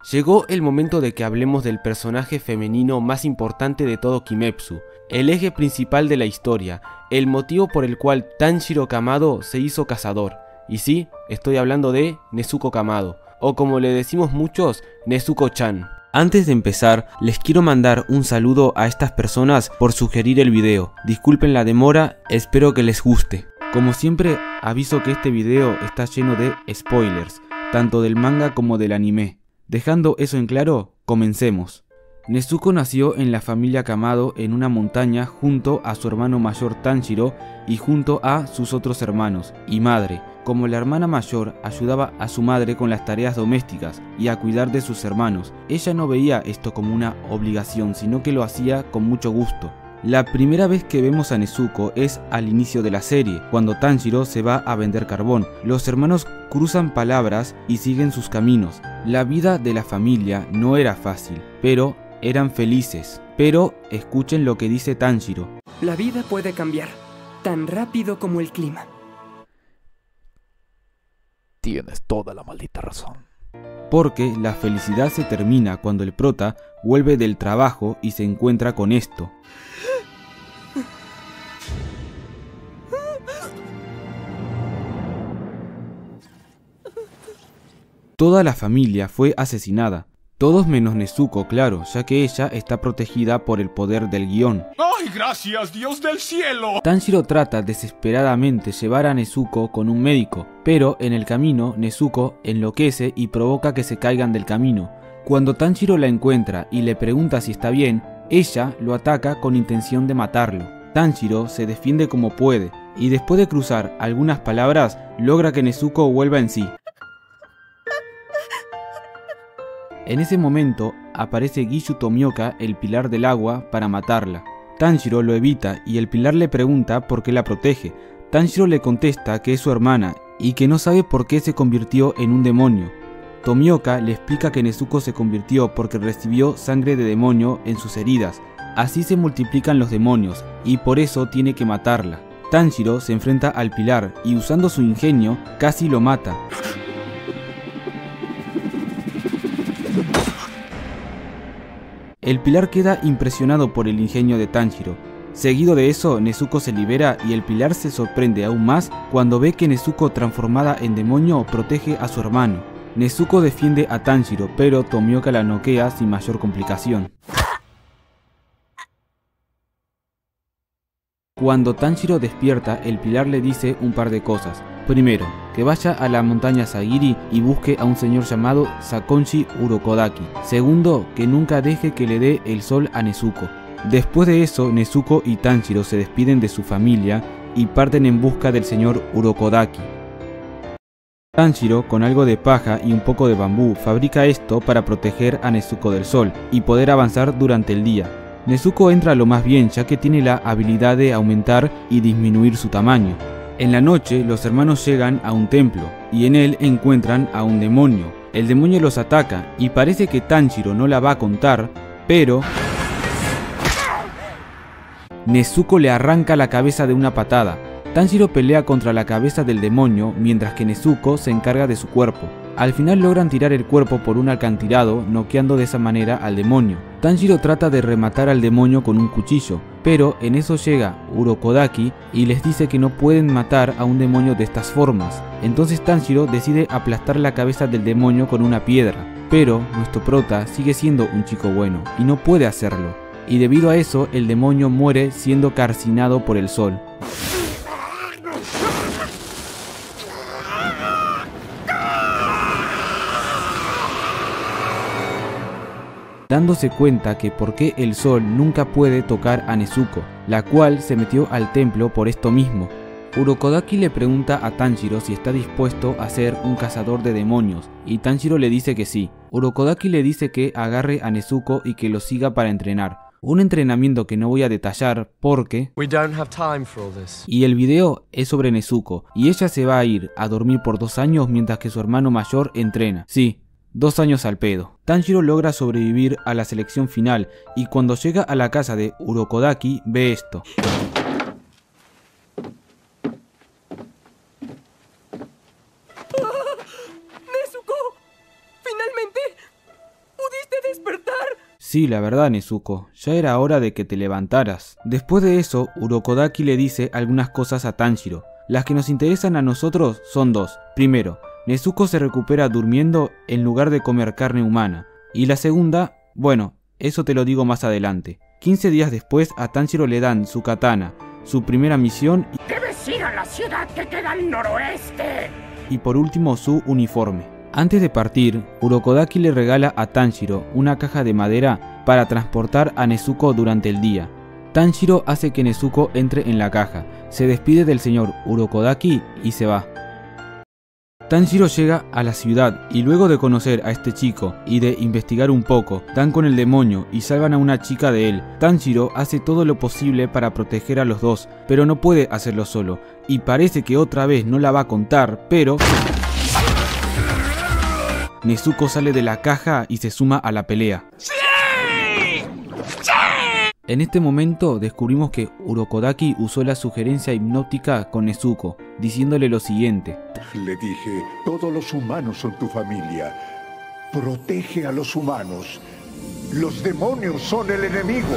Llegó el momento de que hablemos del personaje femenino más importante de todo Kimetsu, el eje principal de la historia, el motivo por el cual Tanjiro Kamado se hizo cazador. Y sí, estoy hablando de Nezuko Kamado, o como le decimos muchos, Nezuko-chan. Antes de empezar, les quiero mandar un saludo a estas personas por sugerir el video. Disculpen la demora, espero que les guste. Como siempre, aviso que este video está lleno de spoilers, tanto del manga como del anime. Dejando eso en claro, comencemos. Nezuko nació en la familia Kamado en una montaña junto a su hermano mayor Tanjiro y junto a sus otros hermanos y madre. Como la hermana mayor ayudaba a su madre con las tareas domésticas y a cuidar de sus hermanos, ella no veía esto como una obligación, sino que lo hacía con mucho gusto. La primera vez que vemos a Nezuko es al inicio de la serie, cuando Tanjiro se va a vender carbón. Los hermanos cruzan palabras y siguen sus caminos. La vida de la familia no era fácil, pero eran felices. Pero escuchen lo que dice Tanjiro. La vida puede cambiar, tan rápido como el clima. Tienes toda la maldita razón. Porque la felicidad se termina cuando el prota vuelve del trabajo y se encuentra con esto. Toda la familia fue asesinada, todos menos Nezuko, claro, ya que ella está protegida por el poder del guión. ¡Ay, gracias, Dios del cielo! Tanjiro trata desesperadamente llevar a Nezuko con un médico, pero en el camino Nezuko enloquece y provoca que se caigan del camino. Cuando Tanjiro la encuentra y le pregunta si está bien, ella lo ataca con intención de matarlo. Tanjiro se defiende como puede, y después de cruzar algunas palabras, logra que Nezuko vuelva en sí. En ese momento aparece Gishu Tomioka, el pilar del agua, para matarla. Tanjiro lo evita y el pilar le pregunta por qué la protege. Tanjiro le contesta que es su hermana y que no sabe por qué se convirtió en un demonio. Tomioka le explica que Nezuko se convirtió porque recibió sangre de demonio en sus heridas. Así se multiplican los demonios y por eso tiene que matarla. Tanjiro se enfrenta al pilar y usando su ingenio casi lo mata. El pilar queda impresionado por el ingenio de Tanjiro. Seguido de eso, Nezuko se libera y el pilar se sorprende aún más cuando ve que Nezuko transformada en demonio protege a su hermano. Nezuko defiende a Tanjiro, pero Tomioka la noquea sin mayor complicación. Cuando Tanjiro despierta, el pilar le dice un par de cosas. Primero, que vaya a la montaña Sagiri y busque a un señor llamado Sakonji Urokodaki. Segundo, que nunca deje que le dé el sol a Nezuko. Después de eso, Nezuko y Tanjiro se despiden de su familia y parten en busca del señor Urokodaki. Tanjiro, con algo de paja y un poco de bambú, fabrica esto para proteger a Nezuko del sol y poder avanzar durante el día. Nezuko entra lo más bien ya que tiene la habilidad de aumentar y disminuir su tamaño. En la noche, los hermanos llegan a un templo, y en él encuentran a un demonio. El demonio los ataca, y parece que Tanjiro no la va a contar, pero Nezuko le arranca la cabeza de una patada. Tanjiro pelea contra la cabeza del demonio, mientras que Nezuko se encarga de su cuerpo. Al final logran tirar el cuerpo por un acantilado, noqueando de esa manera al demonio. Tanjiro trata de rematar al demonio con un cuchillo, pero en eso llega Urokodaki y les dice que no pueden matar a un demonio de estas formas. Entonces Tanjiro decide aplastar la cabeza del demonio con una piedra, pero nuestro prota sigue siendo un chico bueno y no puede hacerlo, y debido a eso el demonio muere siendo calcinado por el sol. Dándose cuenta que por qué el sol nunca puede tocar a Nezuko, la cual se metió al templo por esto mismo. Urokodaki le pregunta a Tanjiro si está dispuesto a ser un cazador de demonios, y Tanjiro le dice que sí. Urokodaki le dice que agarre a Nezuko y que lo siga para entrenar. Un entrenamiento que no voy a detallar porque... Y el video es sobre Nezuko, y ella se va a ir a dormir por 2 años mientras que su hermano mayor entrena. Sí, 2 años al pedo. Tanjiro logra sobrevivir a la selección final y cuando llega a la casa de Urokodaki ve esto. ¡Nezuko! ¡Finalmente! Sí, la verdad, Nezuko, ya era hora de que te levantaras. Después de eso, Urokodaki le dice algunas cosas a Tanjiro. Las que nos interesan a nosotros son dos. Primero, Nezuko se recupera durmiendo en lugar de comer carne humana. Y la segunda, bueno, eso te lo digo más adelante. 15 días después a Tanjiro le dan su katana, su primera misión ¡Debes ir a la ciudad que queda al noroeste! Y por último su uniforme. Antes de partir, Urokodaki le regala a Tanjiro una caja de madera para transportar a Nezuko durante el día. Tanjiro hace que Nezuko entre en la caja, se despide del señor Urokodaki y se va. Tanjiro llega a la ciudad y luego de conocer a este chico y de investigar un poco, dan con el demonio y salvan a una chica de él. Tanjiro hace todo lo posible para proteger a los dos, pero no puede hacerlo solo, y parece que otra vez no la va a contar, pero Nezuko sale de la caja y se suma a la pelea. ¡Sí! ¡Sí! En este momento descubrimos que Urokodaki usó la sugerencia hipnótica con Nezuko, diciéndole lo siguiente. Le dije, todos los humanos son tu familia. Protege a los humanos. Los demonios son el enemigo.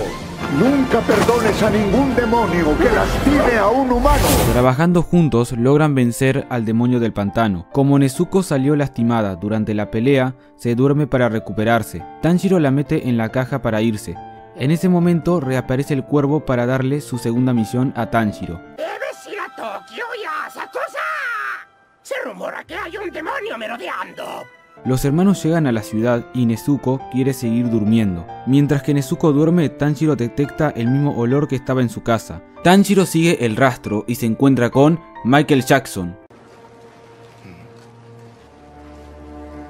Nunca perdones a ningún demonio que lastime a un humano. Trabajando juntos logran vencer al demonio del pantano. Como Nezuko salió lastimada durante la pelea, se duerme para recuperarse. Tanjiro la mete en la caja para irse. En ese momento reaparece el cuervo para darle su segunda misión a Tanjiro. ¡Debes ir a Tokio y a Asakusa! Se rumora que hay un demonio merodeando. Los hermanos llegan a la ciudad y Nezuko quiere seguir durmiendo. Mientras que Nezuko duerme, Tanjiro detecta el mismo olor que estaba en su casa. Tanjiro sigue el rastro y se encuentra con Michael Jackson.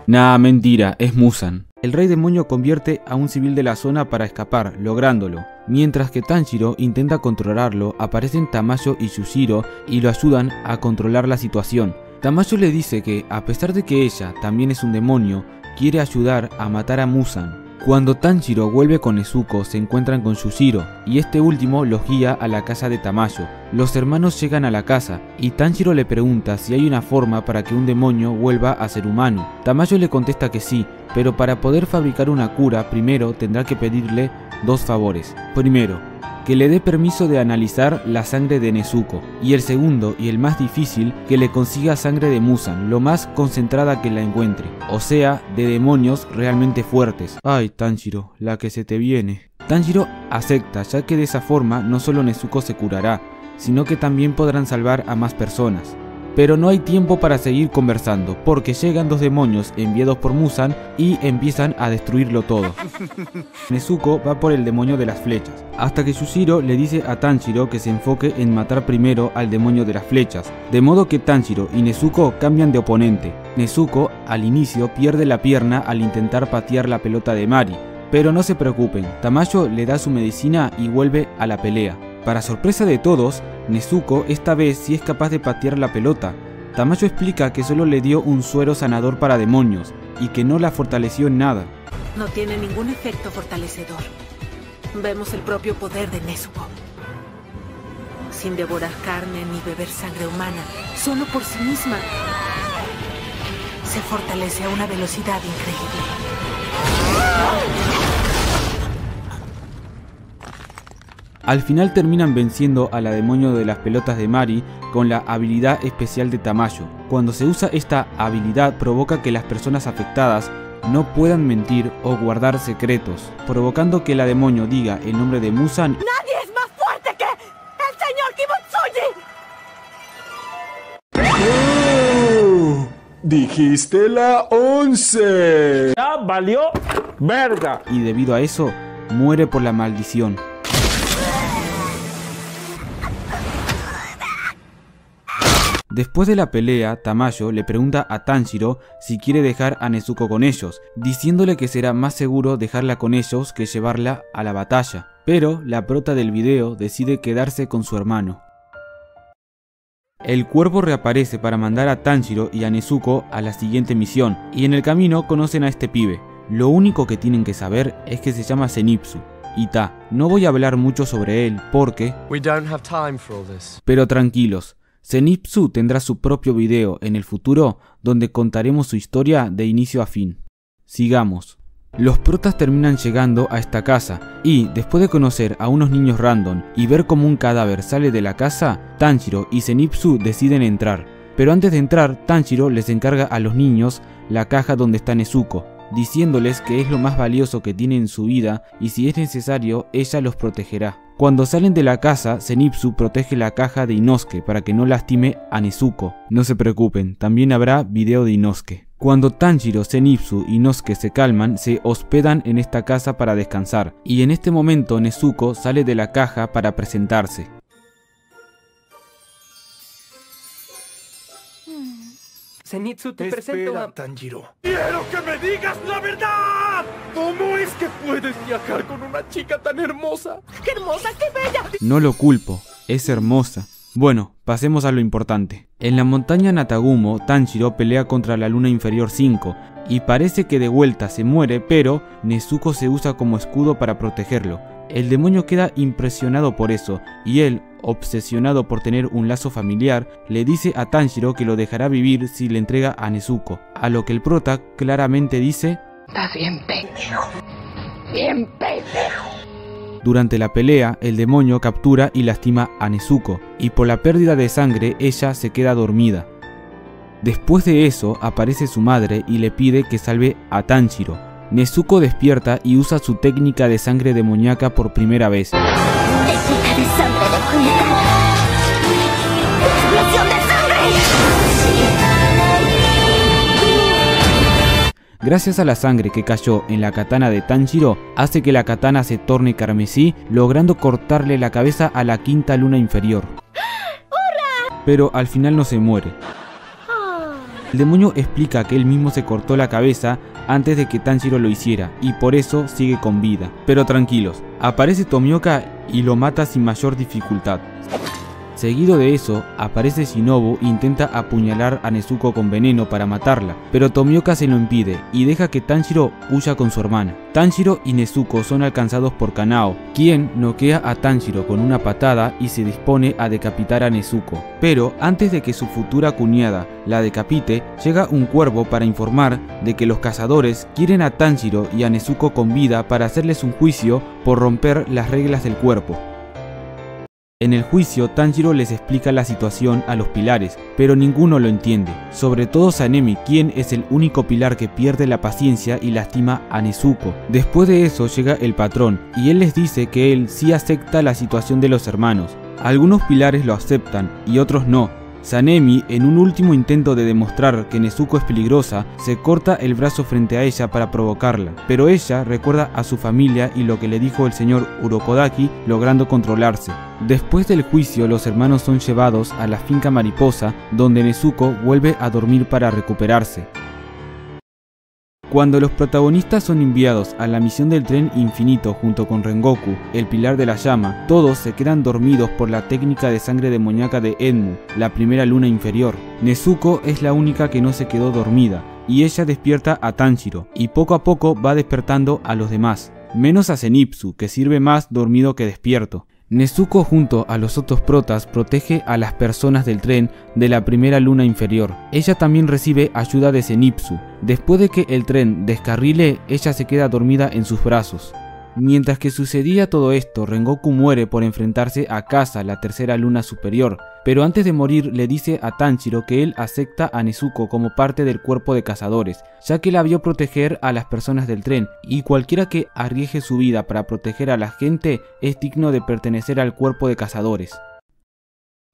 Nah, mentira, es Muzan. El rey demonio convierte a un civil de la zona para escapar, lográndolo. Mientras que Tanjiro intenta controlarlo, aparecen Tamayo y Yujiro y lo ayudan a controlar la situación. Tamayo le dice que, a pesar de que ella también es un demonio, quiere ayudar a matar a Muzan. Cuando Tanjiro vuelve con Nezuko, se encuentran con Yujiro, y este último los guía a la casa de Tamayo. Los hermanos llegan a la casa, y Tanjiro le pregunta si hay una forma para que un demonio vuelva a ser humano. Tamayo le contesta que sí, pero para poder fabricar una cura, primero tendrá que pedirle dos favores. Primero, que le dé permiso de analizar la sangre de Nezuko, y el segundo, y el más difícil, que le consiga sangre de Muzan, lo más concentrada que la encuentre, o sea, de demonios realmente fuertes. Ay, Tanjiro, la que se te viene. Tanjiro acepta, ya que de esa forma no solo Nezuko se curará, sino que también podrán salvar a más personas. Pero no hay tiempo para seguir conversando, porque llegan dos demonios enviados por Muzan y empiezan a destruirlo todo. Nezuko va por el demonio de las flechas, hasta que Yujiro le dice a Tanjiro que se enfoque en matar primero al demonio de las flechas, de modo que Tanjiro y Nezuko cambian de oponente. Nezuko al inicio pierde la pierna al intentar patear la pelota de Mari, pero no se preocupen, Tamayo le da su medicina y vuelve a la pelea. Para sorpresa de todos, Nezuko esta vez sí es capaz de patear la pelota. Tamayo explica que solo le dio un suero sanador para demonios y que no la fortaleció en nada. No tiene ningún efecto fortalecedor. Vemos el propio poder de Nezuko. Sin devorar carne ni beber sangre humana, solo por sí misma, se fortalece a una velocidad increíble. Al final terminan venciendo a la demonio de las pelotas de Mari con la habilidad especial de Tamayo. Cuando se usa esta habilidad provoca que las personas afectadas no puedan mentir o guardar secretos, provocando que la demonio diga el nombre de Muzan. ¡Nadie es más fuerte que el señor Kibutsuji! Dijiste la 11. ¡Ya valió verga! Y debido a eso, muere por la maldición. Después de la pelea, Tamayo le pregunta a Tanjiro si quiere dejar a Nezuko con ellos, diciéndole que será más seguro dejarla con ellos que llevarla a la batalla. Pero la prota del video decide quedarse con su hermano. El cuervo reaparece para mandar a Tanjiro y a Nezuko a la siguiente misión, y en el camino conocen a este pibe. Lo único que tienen que saber es que se llama Zenitsu. Y no voy a hablar mucho sobre él porque... Pero tranquilos. Zenitsu tendrá su propio video en el futuro donde contaremos su historia de inicio a fin. Sigamos. Los protas terminan llegando a esta casa y, después de conocer a unos niños random y ver cómo un cadáver sale de la casa, Tanjiro y Zenitsu deciden entrar. Pero antes de entrar, Tanjiro les encarga a los niños la caja donde está Nezuko, diciéndoles que es lo más valioso que tiene en su vida y si es necesario, ella los protegerá. Cuando salen de la casa, Zenitsu protege la caja de Inosuke para que no lastime a Nezuko. No se preocupen, también habrá video de Inosuke. Cuando Tanjiro, Zenitsu y Inosuke se calman, se hospedan en esta casa para descansar, y en este momento Nezuko sale de la caja para presentarse. Zenitsu, te presento a... Tanjiro. ¡Quiero que me digas la verdad! ¿Cómo es que puedes viajar con una chica tan hermosa? ¡Qué hermosa, qué bella! No lo culpo, es hermosa. Bueno, pasemos a lo importante. En la montaña Natagumo, Tanjiro pelea contra la luna inferior 5 y parece que de vuelta se muere, pero Nezuko se usa como escudo para protegerlo. El demonio queda impresionado por eso y él, obsesionado por tener un lazo familiar, le dice a Tanjiro que lo dejará vivir si le entrega a Nezuko, a lo que el prota claramente dice: Estás bien pendejo. Bien pendejo. Durante la pelea, el demonio captura y lastima a Nezuko, y por la pérdida de sangre ella se queda dormida. Después de eso aparece su madre y le pide que salve a Tanjiro. Nezuko despierta y usa su técnica de sangre demoníaca por primera vez. Técnica de sangre demoníaca. ¡Explosión de sangre! Gracias a la sangre que cayó en la katana de Tanjiro, hace que la katana se torne carmesí, logrando cortarle la cabeza a la quinta luna inferior. Pero al final no se muere. El demonio explica que él mismo se cortó la cabeza antes de que Tanjiro lo hiciera y por eso sigue con vida. Pero tranquilos, aparece Tomioka y lo mata sin mayor dificultad. Seguido de eso, aparece Shinobu e intenta apuñalar a Nezuko con veneno para matarla, pero Tomioka se lo impide y deja que Tanjiro huya con su hermana. Tanjiro y Nezuko son alcanzados por Kanao, quien noquea a Tanjiro con una patada y se dispone a decapitar a Nezuko. Pero antes de que su futura cuñada la decapite, llega un cuervo para informar de que los cazadores quieren a Tanjiro y a Nezuko con vida para hacerles un juicio por romper las reglas del cuerpo. En el juicio, Tanjiro les explica la situación a los pilares, pero ninguno lo entiende, sobre todo Sanemi, quien es el único pilar que pierde la paciencia y lastima a Nezuko. Después de eso llega el patrón, y él les dice que él sí acepta la situación de los hermanos. Algunos pilares lo aceptan, y otros no. Sanemi, en un último intento de demostrar que Nezuko es peligrosa, se corta el brazo frente a ella para provocarla, pero ella recuerda a su familia y lo que le dijo el señor Urokodaki, logrando controlarse. Después del juicio, los hermanos son llevados a la finca mariposa, donde Nezuko vuelve a dormir para recuperarse. Cuando los protagonistas son enviados a la misión del tren infinito junto con Rengoku, el pilar de la llama, todos se quedan dormidos por la técnica de sangre demoníaca de Enmu, la primera luna inferior. Nezuko es la única que no se quedó dormida, y ella despierta a Tanjiro, y poco a poco va despertando a los demás, menos a Zenitsu, que sirve más dormido que despierto. Nezuko junto a los otros protas protege a las personas del tren de la primera luna inferior. Ella también recibe ayuda de Zenitsu. Después de que el tren descarrile, ella se queda dormida en sus brazos. Mientras que sucedía todo esto, Rengoku muere por enfrentarse a Kasa, la tercera luna superior, pero antes de morir le dice a Tanjiro que él acepta a Nezuko como parte del cuerpo de cazadores, ya que la vio proteger a las personas del tren, y cualquiera que arriesgue su vida para proteger a la gente es digno de pertenecer al cuerpo de cazadores.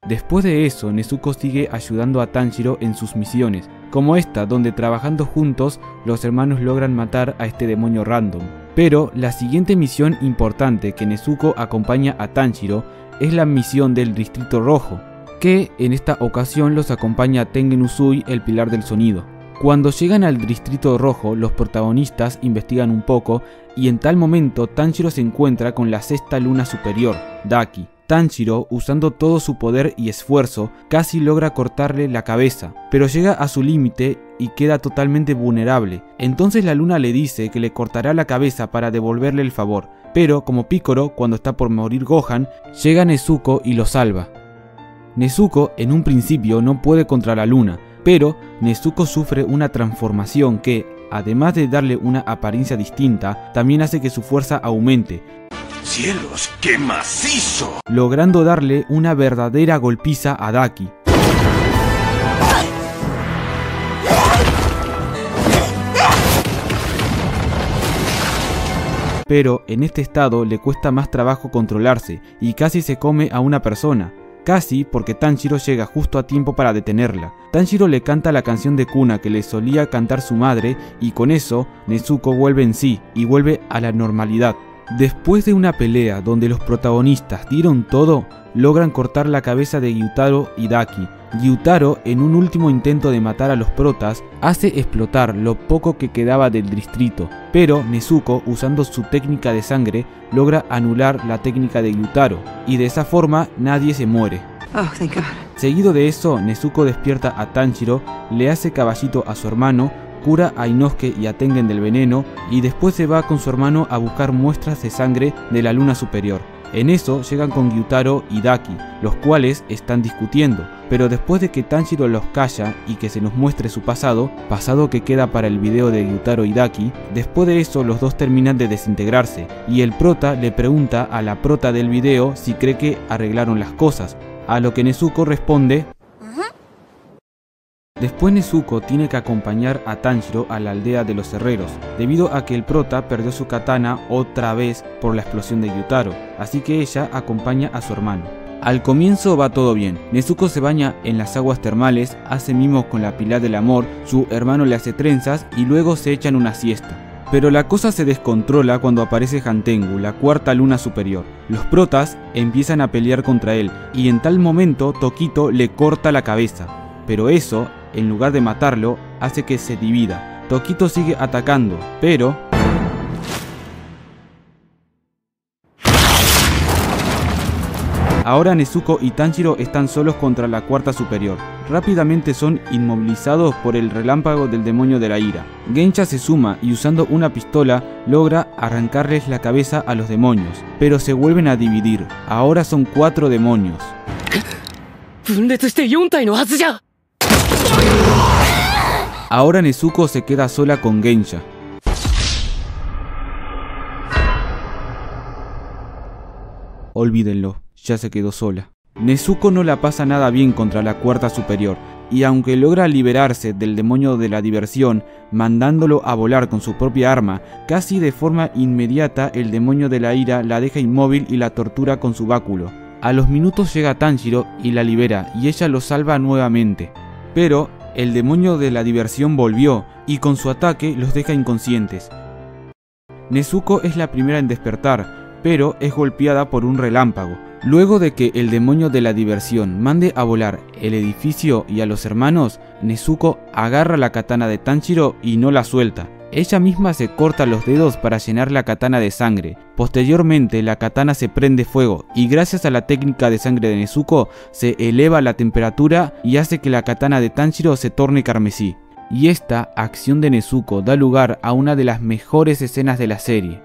Después de eso, Nezuko sigue ayudando a Tanjiro en sus misiones, como esta donde trabajando juntos los hermanos logran matar a este demonio random. Pero la siguiente misión importante que Nezuko acompaña a Tanjiro es la misión del Distrito Rojo, que en esta ocasión los acompaña Tengen Uzui, el pilar del sonido. Cuando llegan al Distrito Rojo, los protagonistas investigan un poco y en tal momento Tanjiro se encuentra con la sexta luna superior, Daki. Tanjiro, usando todo su poder y esfuerzo, casi logra cortarle la cabeza, pero llega a su límite y queda totalmente vulnerable. Entonces la luna le dice que le cortará la cabeza para devolverle el favor, pero como Piccolo, cuando está por morir Gohan, llega Nezuko y lo salva. Nezuko en un principio no puede contra la luna, pero Nezuko sufre una transformación que, además de darle una apariencia distinta, también hace que su fuerza aumente. ¡Cielos, qué macizo! Logrando darle una verdadera golpiza a Daki. Pero en este estado le cuesta más trabajo controlarse y casi se come a una persona. Casi porque Tanjiro llega justo a tiempo para detenerla. Tanjiro le canta la canción de cuna que le solía cantar su madre y con eso Nezuko vuelve en sí y vuelve a la normalidad. Después de una pelea donde los protagonistas dieron todo, logran cortar la cabeza de Gyutaro y Daki. Gyutaro, en un último intento de matar a los protas, hace explotar lo poco que quedaba del distrito, pero Nezuko, usando su técnica de sangre, logra anular la técnica de Gyutaro, y de esa forma nadie se muere. Oh, thank God. Seguido de eso, Nezuko despierta a Tanjiro, le hace caballito a su hermano, cura a Inosuke y a Tengen del veneno, y después se va con su hermano a buscar muestras de sangre de la luna superior. En eso llegan con Gyutaro y Daki, los cuales están discutiendo, pero después de que Tanjiro los calla y que se nos muestre su pasado que queda para el video de Gyutaro y Daki, después de eso los dos terminan de desintegrarse, y el prota le pregunta a la prota del video si cree que arreglaron las cosas, a lo que Nezuko responde. Después Nezuko tiene que acompañar a Tanjiro a la aldea de los herreros, debido a que el prota perdió su katana otra vez por la explosión de Gyutaro, así que ella acompaña a su hermano. Al comienzo va todo bien, Nezuko se baña en las aguas termales, hace mimos con la pila del amor, su hermano le hace trenzas y luego se echan una siesta. Pero la cosa se descontrola cuando aparece Hantengu, la cuarta luna superior. Los protas empiezan a pelear contra él y en tal momento Tokito le corta la cabeza, pero eso, en lugar de matarlo, hace que se divida. Tokito sigue atacando, pero ahora Nezuko y Tanjiro están solos contra la cuarta superior. Rápidamente son inmovilizados por el relámpago del demonio de la ira. Gensha se suma y usando una pistola logra arrancarles la cabeza a los demonios, pero se vuelven a dividir. Ahora son 4 demonios. Ahora Nezuko se queda sola con Gensha. Olvídenlo, ya se quedó sola. Nezuko no la pasa nada bien contra la cuarta superior, y aunque logra liberarse del demonio de la diversión, mandándolo a volar con su propia arma, casi de forma inmediata el demonio de la ira la deja inmóvil y la tortura con su báculo. A los minutos llega Tanjiro y la libera, y ella lo salva nuevamente. Pero el demonio de la diversión volvió, y con su ataque los deja inconscientes. Nezuko es la primera en despertar, pero es golpeada por un relámpago. Luego de que el demonio de la diversión mande a volar el edificio y a los hermanos, Nezuko agarra la katana de Tanjiro y no la suelta. Ella misma se corta los dedos para llenar la katana de sangre. Posteriormente la katana se prende fuego y gracias a la técnica de sangre de Nezuko se eleva la temperatura y hace que la katana de Tanjiro se torne carmesí. Y esta acción de Nezuko da lugar a una de las mejores escenas de la serie.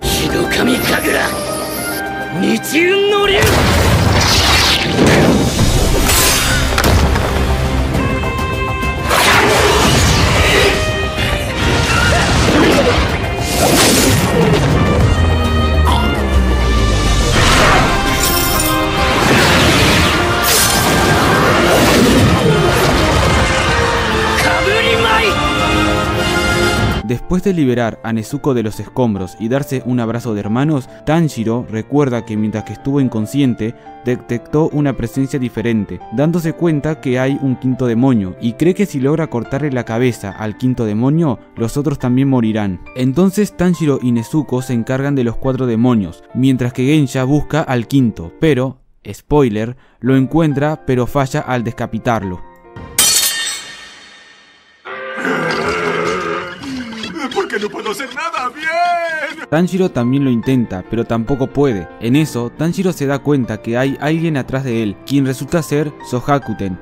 Después de liberar a Nezuko de los escombros y darse un abrazo de hermanos, Tanjiro recuerda que mientras que estuvo inconsciente, detectó una presencia diferente, dándose cuenta que hay un quinto demonio, y cree que si logra cortarle la cabeza al quinto demonio, los otros también morirán. Entonces Tanjiro y Nezuko se encargan de los 4 demonios, mientras que Gensha busca al quinto, pero, spoiler, lo encuentra pero falla al decapitarlo. ¡Porque no puedo hacer nada bien! Tanjiro también lo intenta, pero tampoco puede. En eso, Tanjiro se da cuenta que hay alguien atrás de él, quien resulta ser Shohakuten,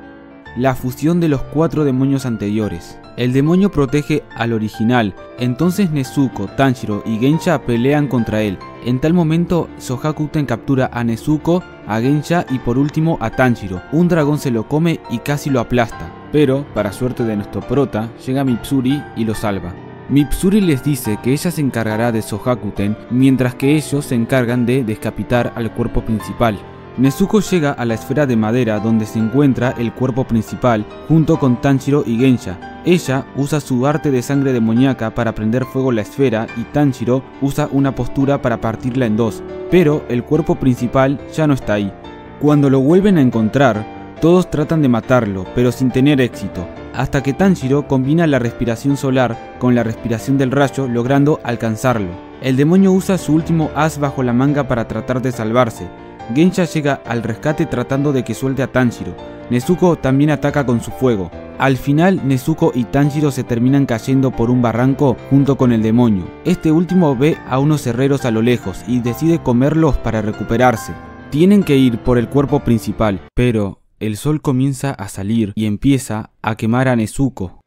la fusión de los 4 demonios anteriores. El demonio protege al original, entonces Nezuko, Tanjiro y Gensha pelean contra él. En tal momento, Shohakuten captura a Nezuko, a Gensha y por último a Tanjiro. Un dragón se lo come y casi lo aplasta, pero, para suerte de nuestro prota, llega Mitsuri y lo salva. Mitsuri les dice que ella se encargará de Shohakuten, mientras que ellos se encargan de decapitar al cuerpo principal. Nezuko llega a la esfera de madera donde se encuentra el cuerpo principal junto con Tanjiro y Gensha. Ella usa su arte de sangre demoníaca para prender fuego la esfera y Tanjiro usa una postura para partirla en dos, pero el cuerpo principal ya no está ahí. Cuando lo vuelven a encontrar, todos tratan de matarlo, pero sin tener éxito, hasta que Tanjiro combina la respiración solar con la respiración del rayo, logrando alcanzarlo. El demonio usa su último as bajo la manga para tratar de salvarse. Gensha llega al rescate tratando de que suelte a Tanjiro. Nezuko también ataca con su fuego. Al final, Nezuko y Tanjiro se terminan cayendo por un barranco junto con el demonio. Este último ve a unos herreros a lo lejos y decide comerlos para recuperarse. Tienen que ir por el cuerpo principal, pero el sol comienza a salir y empieza a quemar a Nezuko.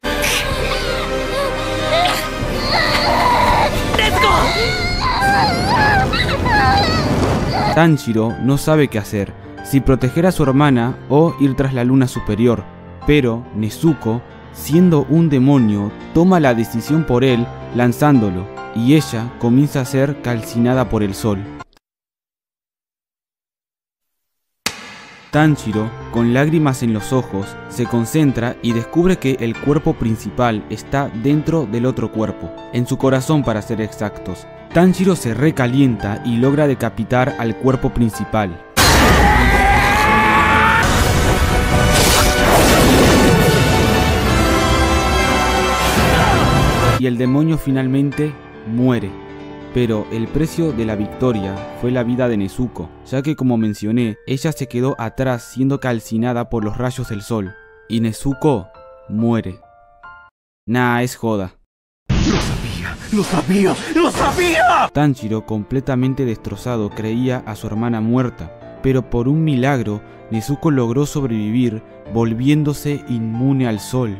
Tanjiro no sabe qué hacer, si proteger a su hermana o ir tras la luna superior, pero Nezuko, siendo un demonio, toma la decisión por él lanzándolo, y ella comienza a ser calcinada por el sol. Tanjiro, con lágrimas en los ojos, se concentra y descubre que el cuerpo principal está dentro del otro cuerpo, en su corazón para ser exactos. Tanjiro se recalienta y logra decapitar al cuerpo principal. Y el demonio finalmente muere. Pero el precio de la victoria fue la vida de Nezuko, ya que como mencioné, ella se quedó atrás siendo calcinada por los rayos del sol. Y Nezuko muere. Nah, es joda. ¡Lo sabía! ¡Lo sabía! Tanjiro, completamente destrozado, creía a su hermana muerta, pero por un milagro, Nezuko logró sobrevivir, volviéndose inmune al sol.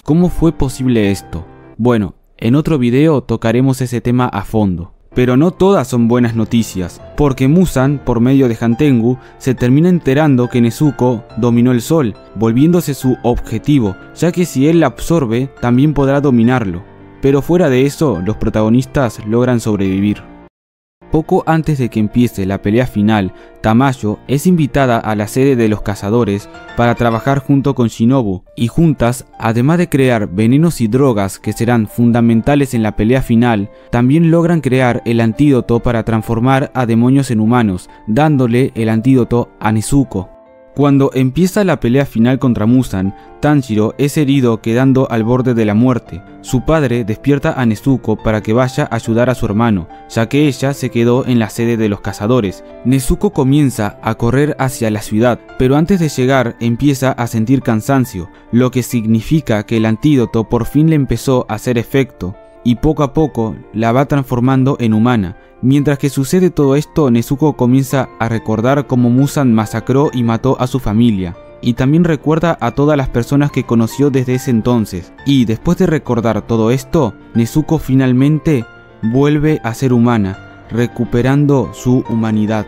¿Cómo fue posible esto? Bueno, en otro video tocaremos ese tema a fondo. Pero no todas son buenas noticias, porque Muzan, por medio de Hantengu, se termina enterando que Nezuko dominó el sol, volviéndose su objetivo, ya que si él la absorbe, también podrá dominarlo. Pero fuera de eso, los protagonistas logran sobrevivir. Poco antes de que empiece la pelea final, Tamayo es invitada a la sede de los cazadores para trabajar junto con Shinobu, y juntas, además de crear venenos y drogas que serán fundamentales en la pelea final, también logran crear el antídoto para transformar a demonios en humanos, dándole el antídoto a Nezuko. Cuando empieza la pelea final contra Muzan, Tanjiro es herido quedando al borde de la muerte. Su padre despierta a Nezuko para que vaya a ayudar a su hermano, ya que ella se quedó en la sede de los cazadores. Nezuko comienza a correr hacia la ciudad, pero antes de llegar empieza a sentir cansancio, lo que significa que el antídoto por fin le empezó a hacer efecto, y poco a poco la va transformando en humana. Mientras que sucede todo esto, Nezuko comienza a recordar cómo Muzan masacró y mató a su familia, y también recuerda a todas las personas que conoció desde ese entonces. Y después de recordar todo esto, Nezuko finalmente vuelve a ser humana, recuperando su humanidad.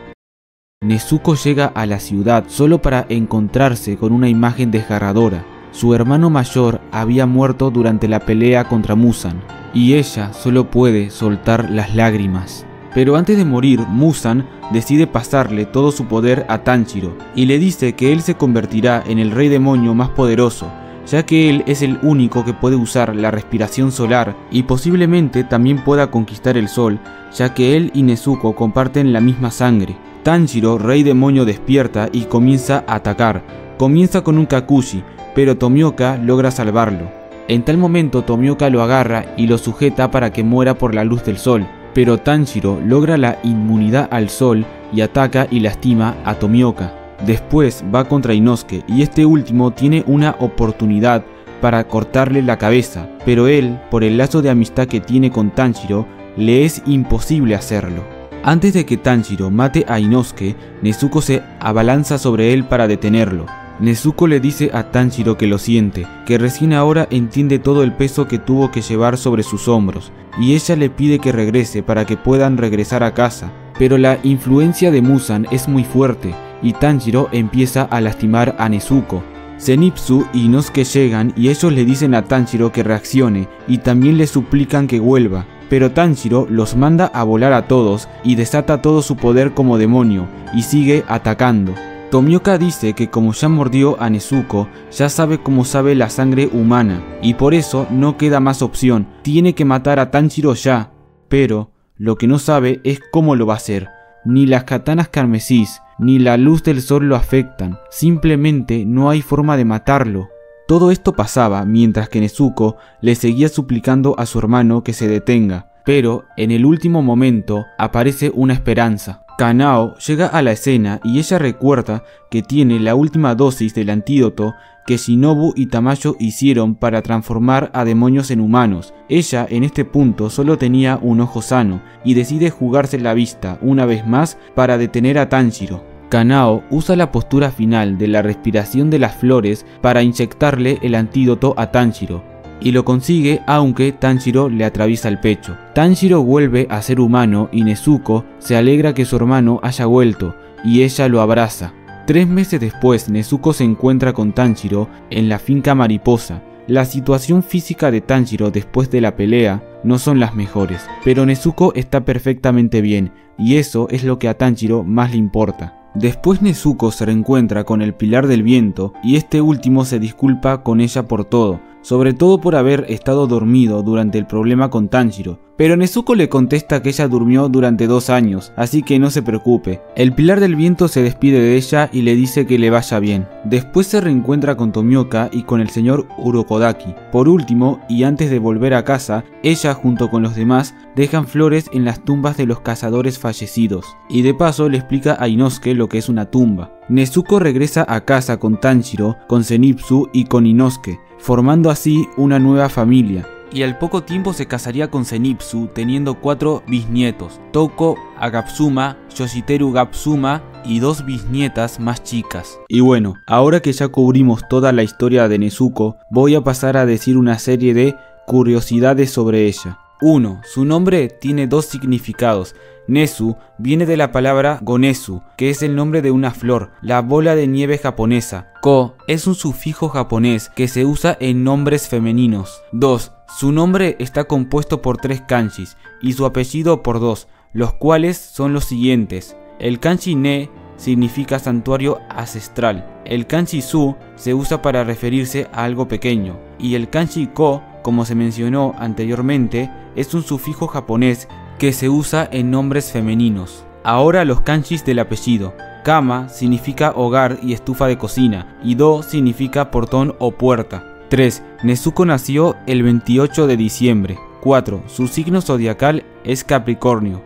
Nezuko llega a la ciudad solo para encontrarse con una imagen desgarradora. Su hermano mayor había muerto durante la pelea contra Muzan, y ella solo puede soltar las lágrimas. Pero antes de morir, Muzan decide pasarle todo su poder a Tanjiro, y le dice que él se convertirá en el rey demonio más poderoso, ya que él es el único que puede usar la respiración solar, y posiblemente también pueda conquistar el sol, ya que él y Nezuko comparten la misma sangre. Tanjiro, rey demonio, despierta y comienza a atacar. Comienza con un Kakushi, pero Tomioka logra salvarlo. En tal momento Tomioka lo agarra y lo sujeta para que muera por la luz del sol, pero Tanjiro logra la inmunidad al sol y ataca y lastima a Tomioka. Después va contra Inosuke y este último tiene una oportunidad para cortarle la cabeza, pero él, por el lazo de amistad que tiene con Tanjiro, le es imposible hacerlo. Antes de que Tanjiro mate a Inosuke, Nezuko se abalanza sobre él para detenerlo. Nezuko le dice a Tanjiro que lo siente, que recién ahora entiende todo el peso que tuvo que llevar sobre sus hombros, y ella le pide que regrese para que puedan regresar a casa. Pero la influencia de Muzan es muy fuerte, y Tanjiro empieza a lastimar a Nezuko. Zenitsu y Inosuke llegan y ellos le dicen a Tanjiro que reaccione y también le suplican que vuelva, pero Tanjiro los manda a volar a todos y desata todo su poder como demonio y sigue atacando. Tomioka dice que como ya mordió a Nezuko, ya sabe cómo sabe la sangre humana y por eso no queda más opción, tiene que matar a Tanjiro ya, pero lo que no sabe es cómo lo va a hacer. Ni las katanas carmesís ni la luz del sol lo afectan, simplemente no hay forma de matarlo. Todo esto pasaba mientras que Nezuko le seguía suplicando a su hermano que se detenga, pero en el último momento aparece una esperanza. Kanao llega a la escena y ella recuerda que tiene la última dosis del antídoto que Shinobu y Tamayo hicieron para transformar a demonios en humanos. Ella en este punto solo tenía un ojo sano y decide jugarse la vista una vez más para detener a Tanjiro. Kanao usa la postura final de la respiración de las flores para inyectarle el antídoto a Tanjiro, y lo consigue aunque Tanjiro le atraviesa el pecho. Tanjiro vuelve a ser humano y Nezuko se alegra que su hermano haya vuelto y ella lo abraza. 3 meses después Nezuko se encuentra con Tanjiro en la finca mariposa. La situación física de Tanjiro después de la pelea no son las mejores, pero Nezuko está perfectamente bien y eso es lo que a Tanjiro más le importa. Después Nezuko se reencuentra con el Pilar del Viento y este último se disculpa con ella por todo, sobre todo por haber estado dormido durante el problema con Tanjiro, pero Nezuko le contesta que ella durmió durante 2 años, así que no se preocupe. El Pilar del Viento se despide de ella y le dice que le vaya bien. Después se reencuentra con Tomioka y con el señor Urokodaki. Por último, y antes de volver a casa, ella junto con los demás dejan flores en las tumbas de los cazadores fallecidos, y de paso le explica a Inosuke lo que es una tumba. Nezuko regresa a casa con Tanjiro, con Zenitsu y con Inosuke, formando así una nueva familia, y al poco tiempo se casaría con Zenitsu teniendo 4 bisnietos, Touko Agatsuma, Yoshiteru Gatsuma y 2 bisnietas más chicas. Y bueno, ahora que ya cubrimos toda la historia de Nezuko, voy a pasar a decir una serie de curiosidades sobre ella. 1. Su nombre tiene 2 significados. Nezu viene de la palabra Gonezu, que es el nombre de una flor, la bola de nieve japonesa. Ko es un sufijo japonés que se usa en nombres femeninos. 2. Su nombre está compuesto por 3 kanjis y su apellido por 2, los cuales son los siguientes. El kanji Ne significa santuario ancestral, el kanji Su se usa para referirse a algo pequeño, y el kanji Ko, como se mencionó anteriormente, es un sufijo japonés que se usa en nombres femeninos. Ahora los kanjis del apellido. Kama significa hogar y estufa de cocina, y Do significa portón o puerta. 3. Nezuko nació el 28 de diciembre. 4. Su signo zodiacal es Capricornio.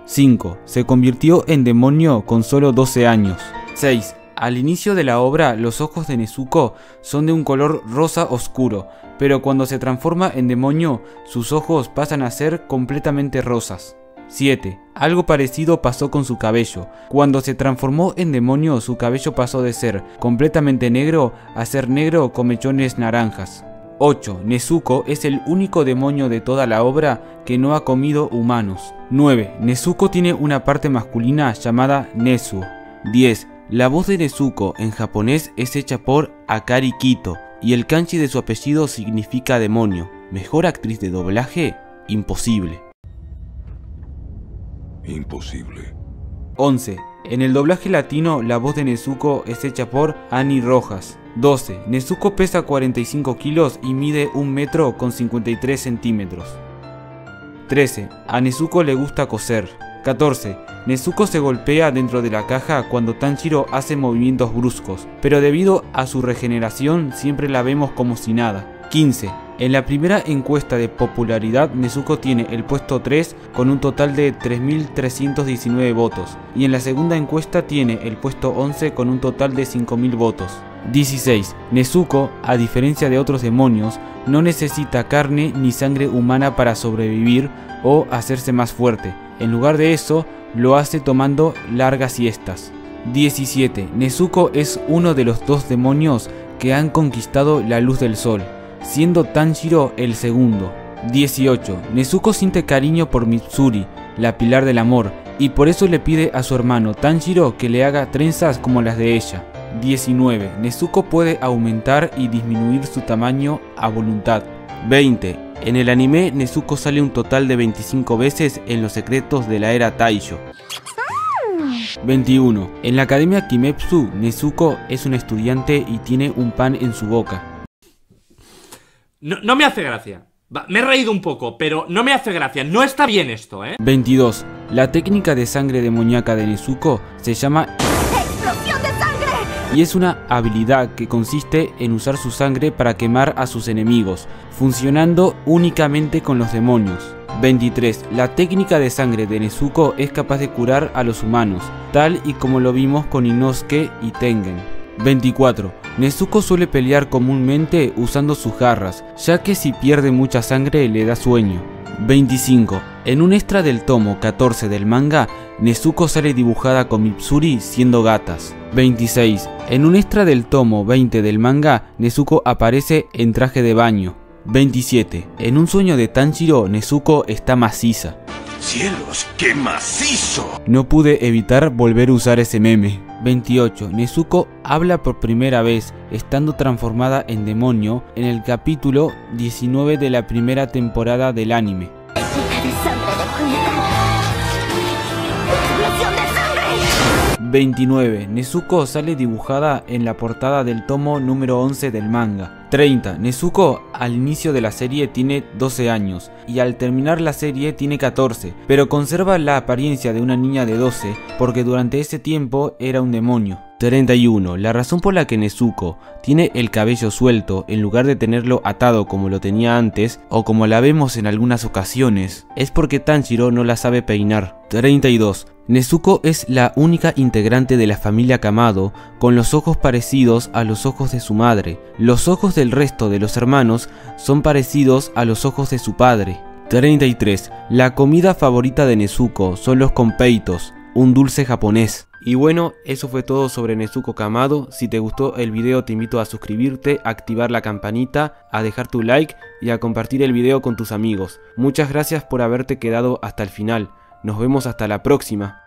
5. Se convirtió en demonio con solo 12 años. 6. Al inicio de la obra, los ojos de Nezuko son de un color rosa oscuro, pero cuando se transforma en demonio, sus ojos pasan a ser completamente rosas. 7. Algo parecido pasó con su cabello. Cuando se transformó en demonio, su cabello pasó de ser completamente negro a ser negro con mechones naranjas. 8. Nezuko es el único demonio de toda la obra que no ha comido humanos. 9. Nezuko tiene una parte masculina llamada Nezu. 10. La voz de Nezuko en japonés es hecha por Akari Kito y el kanji de su apellido significa demonio. ¿Mejor actriz de doblaje? Imposible. Imposible. 11. En el doblaje latino la voz de Nezuko es hecha por Ani Rojas. 12. Nezuko pesa 45 kilos y mide 1 metro con 53 centímetros. 13. A Nezuko le gusta coser. 14. Nezuko se golpea dentro de la caja cuando Tanjiro hace movimientos bruscos, pero debido a su regeneración siempre la vemos como si nada. 15. En la primera encuesta de popularidad Nezuko tiene el puesto 3 con un total de 3.319 votos y en la segunda encuesta tiene el puesto 11 con un total de 5.000 votos. 16. Nezuko, a diferencia de otros demonios, no necesita carne ni sangre humana para sobrevivir o hacerse más fuerte. En lugar de eso, lo hace tomando largas siestas. 17. Nezuko es uno de los 2 demonios que han conquistado la luz del sol, siendo Tanjiro el segundo. 18. Nezuko siente cariño por Mitsuri, la pilar del amor, y por eso le pide a su hermano Tanjiro que le haga trenzas como las de ella. 19. Nezuko puede aumentar y disminuir su tamaño a voluntad. 20. En el anime, Nezuko sale un total de 25 veces en los secretos de la era Taisho. 21. En la Academia Kimetsu, Nezuko es un estudiante y tiene un pan en su boca. No me hace gracia. Me he reído un poco, pero no me hace gracia. No está bien esto, 22. La técnica de sangre demoníaca de Nezuko se llama ¡Explosión de sangre! Y es una habilidad que consiste en usar su sangre para quemar a sus enemigos, funcionando únicamente con los demonios. 23. La técnica de sangre de Nezuko es capaz de curar a los humanos, tal y como lo vimos con Inosuke y Tengen. 24. Nezuko suele pelear comúnmente usando sus garras, ya que si pierde mucha sangre le da sueño. 25. En un extra del tomo 14 del manga, Nezuko sale dibujada con Mitsuri siendo gatas. 26. En un extra del tomo 20 del manga, Nezuko aparece en traje de baño. 27. En un sueño de Tanjiro, Nezuko está maciza. ¡Cielos, qué macizo! No pude evitar volver a usar ese meme. 28. Nezuko habla por primera vez, estando transformada en demonio, en el capítulo 19 de la primera temporada del anime. 29. Nezuko sale dibujada en la portada del tomo número 11 del manga. 30. Nezuko al inicio de la serie tiene 12 años y al terminar la serie tiene 14, pero conserva la apariencia de una niña de 12 porque durante ese tiempo era un demonio. 31. La razón por la que Nezuko tiene el cabello suelto en lugar de tenerlo atado como lo tenía antes o como la vemos en algunas ocasiones es porque Tanjiro no la sabe peinar. 32. Nezuko es la única integrante de la familia Kamado con los ojos parecidos a los ojos de su madre. Los ojos del resto de los hermanos son parecidos a los ojos de su padre. 33. La comida favorita de Nezuko son los konpeitos, un dulce japonés. Y bueno, eso fue todo sobre Nezuko Kamado. Si te gustó el video te invito a suscribirte, a activar la campanita, a dejar tu like y a compartir el video con tus amigos. Muchas gracias por haberte quedado hasta el final. Nos vemos hasta la próxima.